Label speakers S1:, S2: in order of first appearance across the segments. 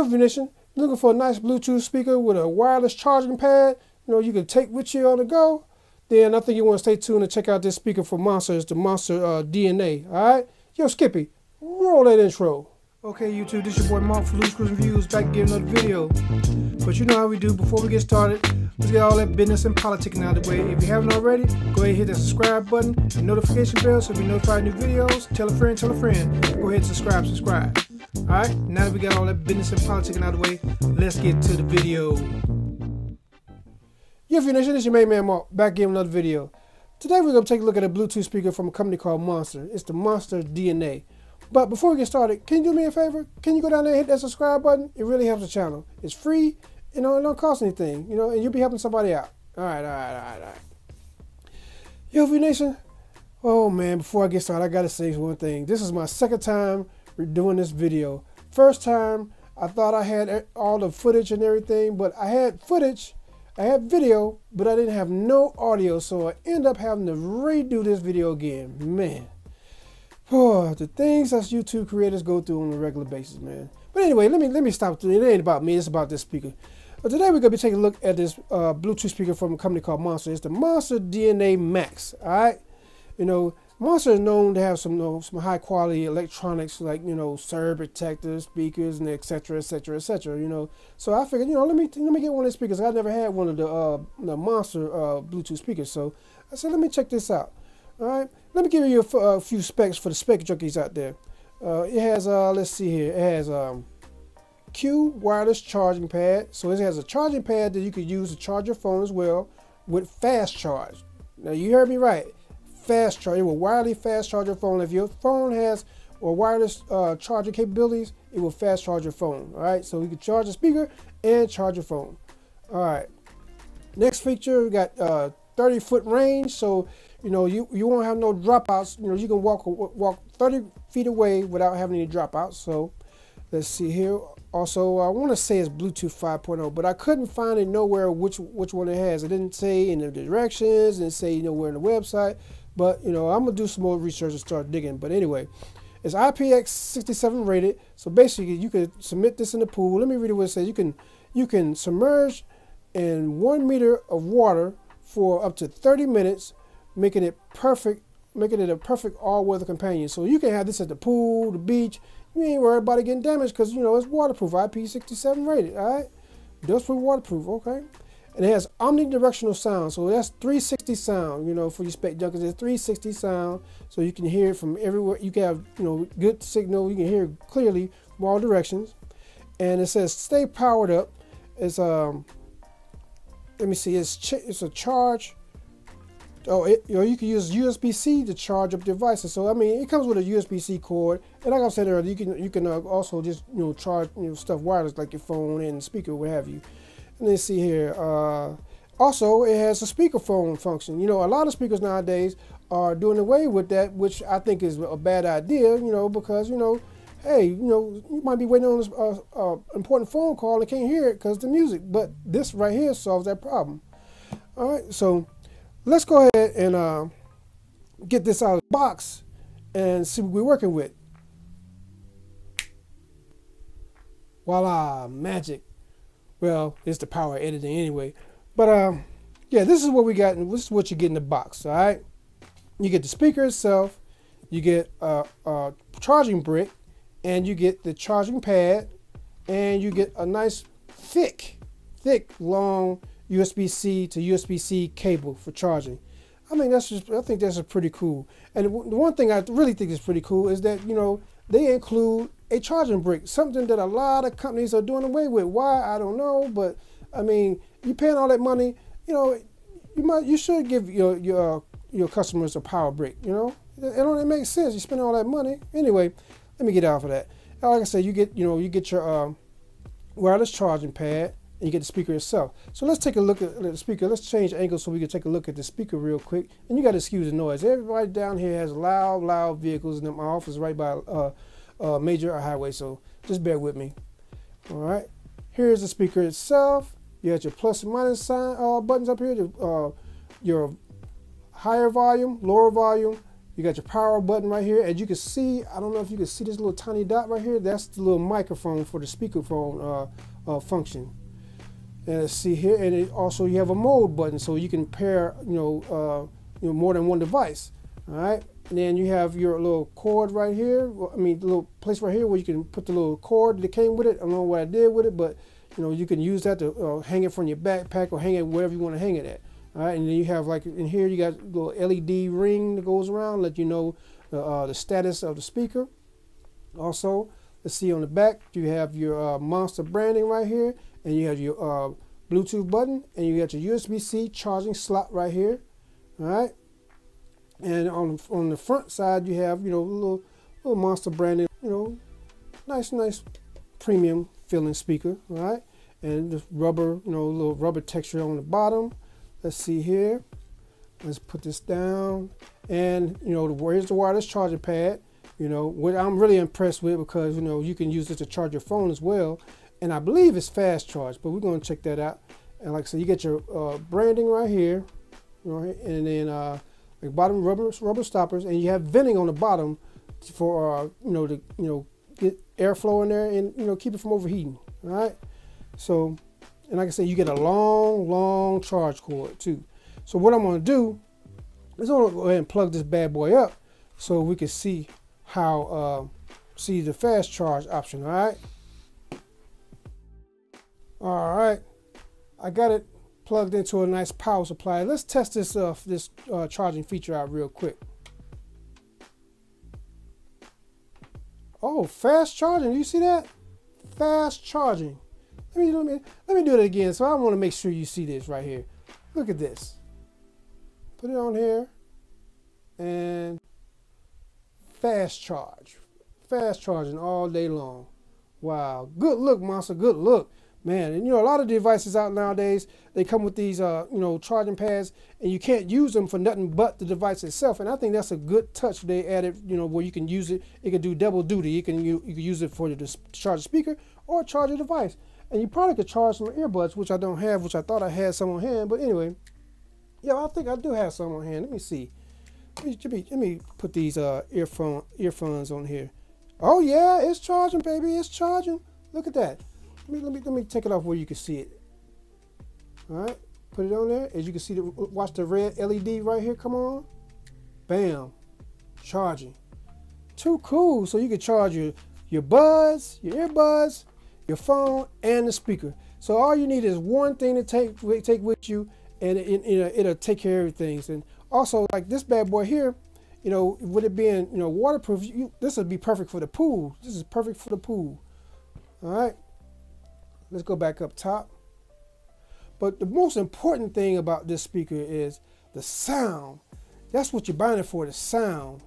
S1: UNBOX Nation, looking for a nice Bluetooth speaker with a wireless charging pad, you can take with you on the go, then I think you want to stay tuned and check out this speaker from Monster. It's the Monster DNA. Alright? Yo, Skippy, roll that intro. Okay, YouTube, this your boy Mark for Loose Cruising Views, back again another video. But you know how we do. Before we get started, let's get all that business and politicking out of the way. If you haven't already, go ahead and hit that subscribe button and notification bell so you'll be notified of new videos. Tell a friend, tell a friend. Go ahead and subscribe. Alright, now that we got all that business and politicking out of the way, let's get to the video. UNBOX Nation, this your main man Mark, back again with another video. Today we're going to take a look at a Bluetooth speaker from a company called Monster. It's the Monster DNA. But before we get started, can you do me a favor? Can you go down there and hit that subscribe button? It really helps the channel. It's free, it don't cost anything, and you'll be helping somebody out. Alright. UNBOX Nation, oh man, before I get started, I gotta say one thing. This is my second time doing this video. First time, I thought I had all the footage and everything, but I had footage, I had video, but I didn't have no audio, so I ended up having to redo this video again. Man. Oh, the things us YouTube creators go through on a regular basis, man. But anyway, let me stop. It ain't about me, it's about this speaker. But today we're gonna be taking a look at this Bluetooth speaker from a company called Monster. It's the Monster DNA Max. Alright? Monster is known to have some high quality electronics like surge protector speakers and etc. So I figured let me get one of these speakers. I never had one of the Monster Bluetooth speakers, so I said let me check this out. All right, let me give you a few specs for the spec junkies out there. It has let's see here. It has Q wireless charging pad, so it has a charging pad that you could use to charge your phone as well with fast charge. Now you heard me right. Fast charge. It will wirelessly fast charge your phone. If your phone has wireless charging capabilities, it will fast charge your phone. All right, so you can charge the speaker and charge your phone. All right. Next feature, we got 30-foot range, so you won't have no dropouts. You can walk 30 feet away without having any dropouts. So let's see here. Also, I want to say it's Bluetooth 5.0, but I couldn't find it nowhere which one it has. It didn't say in the directions, it didn't say nowhere in the website. But I'm gonna do some more research and start digging. But anyway, it's IPX67 rated. So basically, you could submit this in the pool. Let me read what it says. You can submerge in 1 meter of water for up to 30 minutes, making it a perfect all-weather companion. So you can have this at the pool, the beach. You ain't worried about it getting damaged because it's waterproof, IP67 rated. All right, dustproof, waterproof. Okay. And it has omnidirectional sound, so that's 360 sound. For your spec junkies, it's 360 sound, so you can hear it from everywhere. You can have good signal. You can hear it clearly from all directions. And it says stay powered up. It's let me see. It's a charge. Oh, you can use USB-C to charge up devices. So I mean, it comes with a USB-C cord, and like I said earlier, you can also just charge stuff wireless like your phone and speaker, what have you. And then see here, also it has a speakerphone function. A lot of speakers nowadays are doing away with that, which I think is a bad idea, because, hey, you might be waiting on an important phone call and can't hear it because of the music. But this right here solves that problem. All right, so let's go ahead and get this out of the box and see what we're working with. Voila, magic. Well, it's the power of editing anyway. But yeah, this is what we got, and this is what you get in the box. All right, you get the speaker itself, you get a charging brick, and you get the charging pad, and you get a nice thick, long USB-C to USB-C cable for charging. I think that's pretty cool. And the one thing I really think is pretty cool is that they include a charging brick, something that a lot of companies are doing away with. Why, I don't know, but I mean, you paying all that money, you should give your customers a power brick. It makes sense. You spend all that money anyway. Let me get off of that. Like I said, you get your wireless charging pad, and you get the speaker itself. So let's take a look at the speaker. Let's change angles so we can take a look at the speaker real quick. And you got to excuse the noise. Everybody down here has loud vehicles, and my office is right by major highway, so just bear with me. All right, here's the speaker itself. You got your plus and minus sign buttons up here. Your higher volume, lower volume, You got your power button right here. As you can see, I don't know if you can see this little tiny dot right here. That's the little microphone for the speakerphone function. And let's see here, and it also you have a mode button, so you can pair more than one device. All right, and then you have your little cord right here. I mean, the little place right here where you can put the little cord that came with it. I don't know what I did with it, but you can use that to hang it from your backpack or hang it wherever you want to hang it at. All right, and then you have, like in here, you got a little LED ring that goes around, let you know the status of the speaker. Also, let's see on the back, you have your Monster branding right here, and you have your Bluetooth button, and you got your USB-C charging slot right here. All right, and on the front side, you have little Monster branding, nice premium feeling speaker. All right, and the rubber, little rubber texture on the bottom. Let's see here. Let's put this down, and where's the wireless charging pad? What I'm really impressed with, because you can use this to charge your phone as well, and I believe it's fast charge, but we're going to check that out. And like I said, you get your branding right here, and then like bottom rubber stoppers, and you have venting on the bottom for to get airflow in there and keep it from overheating. All right, so. And like I said, you get a long charge cord too. So what I'm going to do is I'm going to go ahead and plug this bad boy up so we can see how see the fast charge option. All right, I got it plugged into a nice power supply. Let's test this charging feature out real quick. Oh, fast charging! You see that? Fast charging. Let me do it again. So I want to make sure you see this right here. Look at this. Put it on here, and fast charge. Fast charging all day long. Wow. Good look, Monster. Good look. Man, and a lot of devices out nowadays, they come with these charging pads, and you can't use them for nothing but the device itself. And I think that's a good touch they added, where you can use it. It can do double duty. You can use it for to charge a speaker or charge a device. And you probably could charge some earbuds, which I don't have, which I thought I had some on hand. But anyway, yeah, I think I do have some on hand. Let me see. Let me put these earphones on here. Oh yeah, it's charging, baby. It's charging. Look at that. Let me take it off where you can see it. All right, put it on there. As you can see, watch the red LED right here. Come on, bam, charging. Too cool. So you can charge your earbuds, your phone, and the speaker. So all you need is one thing to take with you, and it'll take care of everything. And also, like this bad boy here, with it being waterproof, this would be perfect for the pool. This is perfect for the pool. All right, let's go back up top. But the most important thing about this speaker is the sound. That's what you're buying it for, the sound.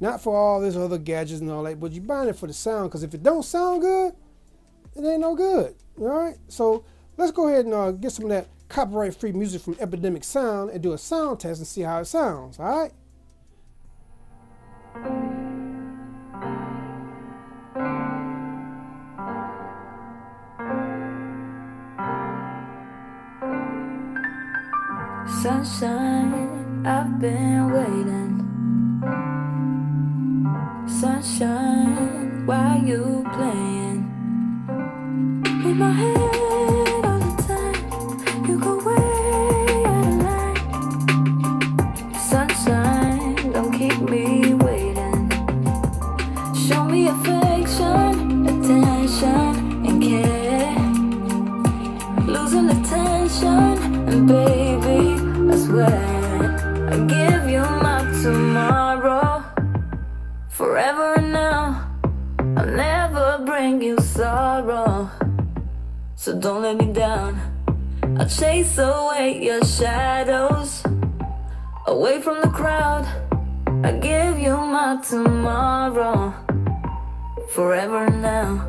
S1: Not for all this other gadgets and all that, but you're buying it for the sound. Because if it don't sound good, it ain't no good. All right, so let's go ahead and get some of that copyright-free music from Epidemic Sound and do a sound test and see how it sounds. All right.
S2: Sunshine, I've been waiting. Sunshine, why you playing with my head all the time? You go way out of line. Sunshine, don't keep me waiting. Show me affection, attention, and care. Losing attention, and baby, I swear I give you my tomorrow. Forever and now, I'll never bring you sorrow. So don't let me down. I'll chase away your shadows, away from the crowd. I give you my tomorrow. Forever and now.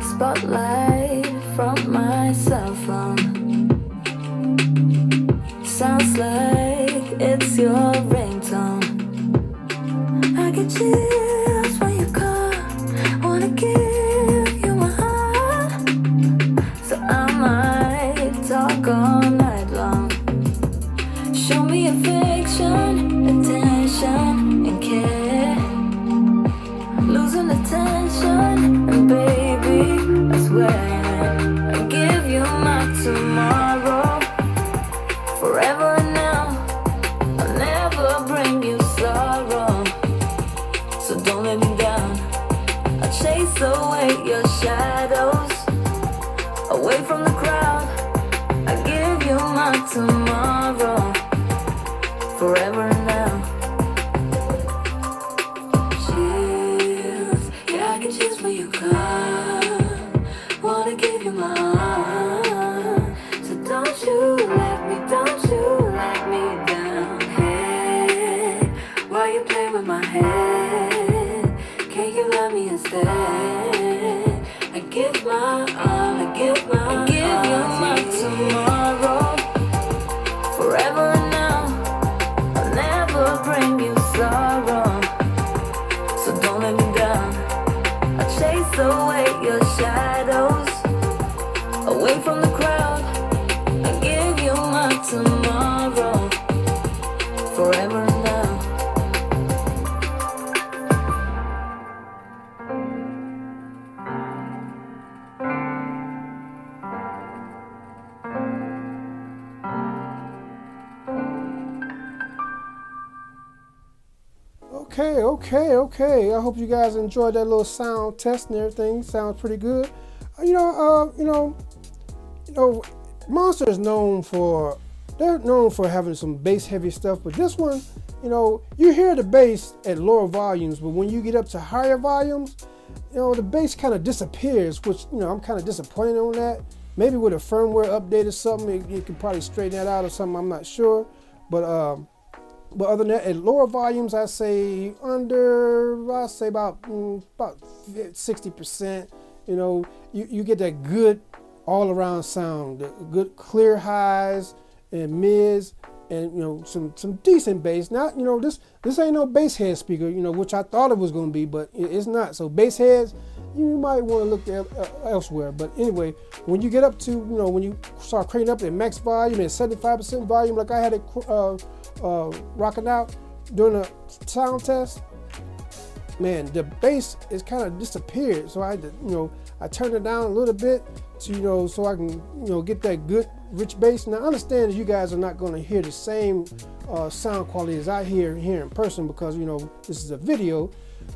S2: Spotlight from my cell phone. Sounds like it's your ringtone. I get chills when you call. Wanna give you my heart. So I might talk all night long. Show me your face. attention, and baby, I swear I give you my tomorrow. Forever and now, I'll never bring you sorrow. So don't let me down. I'll chase away your shadows, away from the crowd. I give you my tomorrow. Forever and now. Chills, yeah, I can chills when you come. Wanna give you my heart. So don't you let me down. Hey, why you play with my head? Can you love me instead? I give my all, I give you my tomorrow. Forever and now, I'll never bring you sorrow. So don't let me down. I'll chase away your shadows, away from the crowd. I give you my tomorrow. Forever and now.
S1: Okay. I hope you guys enjoyed that little sound test and everything. Sounds pretty good. Monster is known for having some bass heavy stuff, but this one, you hear the bass at lower volumes, but when you get up to higher volumes, the bass kind of disappears, which, I'm kind of disappointed on that. Maybe with a firmware update or something, you could probably straighten that out or something, I'm not sure. But other than that, at lower volumes, I say about 60%. You get that good all-around sound, the good clear highs and mids, and some decent bass. Not this ain't no bass head speaker, which I thought it was going to be, but it's not. So bass heads, you might want to look elsewhere. But anyway, when you get up to when you start cranking up at max volume and 75% volume, like I had it rocking out during the sound test, man, the bass is kind of disappeared. So I turned it down a little bit to so I can get that good rich bass. Now I understand that you guys are not going to hear the same sound quality as I hear here in person, because this is a video.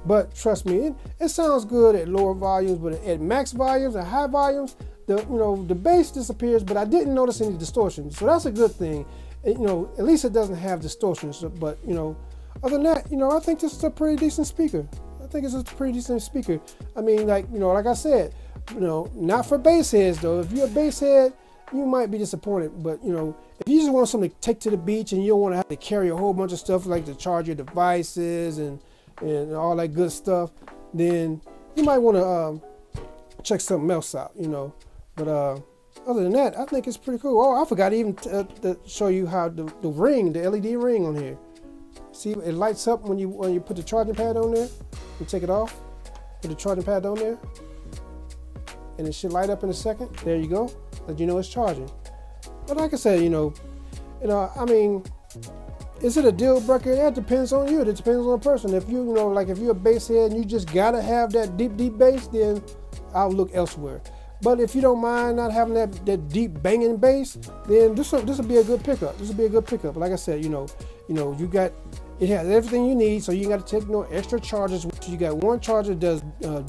S1: But trust me, it sounds good at lower volumes, but at max volumes and high volumes, the bass disappears. But I didn't notice any distortion, so that's a good thing. At least it doesn't have distortion. So, but other than that, I think this is a pretty decent speaker. I think it's a pretty decent speaker. I mean, like I said, not for bass heads though. If you're a bass head, you might be disappointed. But if you just want something to take to the beach and you don't want to have to carry a whole bunch of stuff like to charge your devices and all that good stuff, then you might want to check something else out. But other than that, I think it's pretty cool. Oh, I forgot to even to show you how the ring, the LED ring on here. See, it lights up when you put the charging pad on there. You take it off, put the charging pad on there, and it should light up in a second. There you go, let you know it's charging. But like I said, I mean, is it a deal breaker? That depends on you. It depends on the person. If like if you're a bass head and you just gotta have that deep bass, then I'll look elsewhere. But if you don't mind not having that deep banging bass, then this will be a good pickup. This will be a good pickup. Like I said, it has everything you need, so you got to take no extra charges. You got one charger that does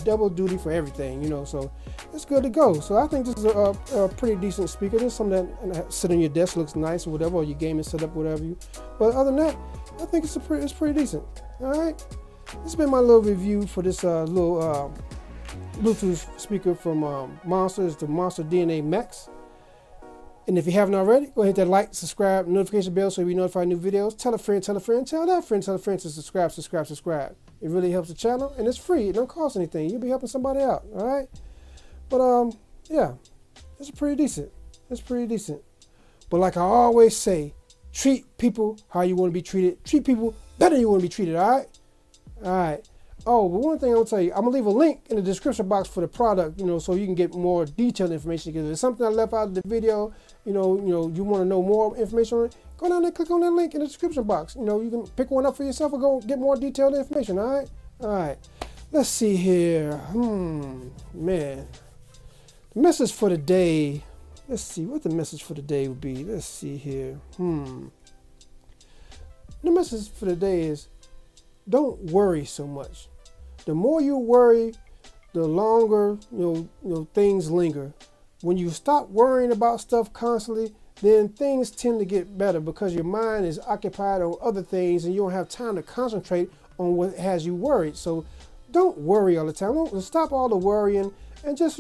S1: double duty for everything, so it's good to go. So I think this is a pretty decent speaker. This is something that sit on your desk, looks nice or whatever, or your gaming setup, whatever you. But other than that, I think it's pretty decent. All right, this has been my little review for this little Bluetooth speaker from Monster. It's the Monster DNA Max. And if you haven't already, go ahead and hit that like, subscribe, notification bell so you'll be notified of new videos. Tell a friend, tell that friend to subscribe. It really helps the channel, and it's free. It don't cost anything. You'll be helping somebody out, all right? But yeah, it's pretty decent. It's pretty decent. But like I always say, treat people how you want to be treated. Treat people better than you want to be treated, all right? All right. Oh, but one thing I'll tell you, I'm gonna leave a link in the description box for the product, so you can get more detailed information. Because if there's something I left out of the video, you want to know more information on it, go down there, click on that link in the description box. You can pick one up for yourself or go get more detailed information. All right. Let's see here. Man. The message for the day. Let's see what the message for the day would be. Let's see here. The message for the day is don't worry so much. The more you worry, the longer things linger. When you stop worrying about stuff constantly, then things tend to get better because your mind is occupied on other things and you don't have time to concentrate on what has you worried. So don't worry all the time. Don't stop all the worrying and just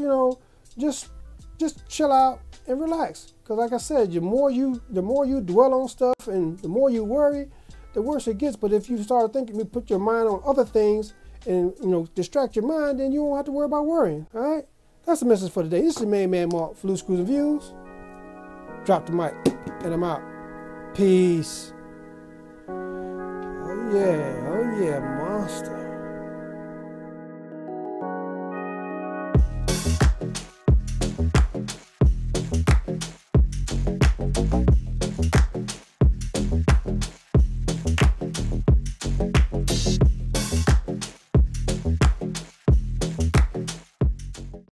S1: chill out and relax. Because like I said, the more you dwell on stuff and the more you worry, the worse it gets. But if you start thinking, you put your mind on other things and distract your mind, then you won't have to worry about worrying. All right, that's the message for today. This is the main man Mark for Loose Screws and Views. Drop the mic and I'm out. Peace. Oh yeah, monster.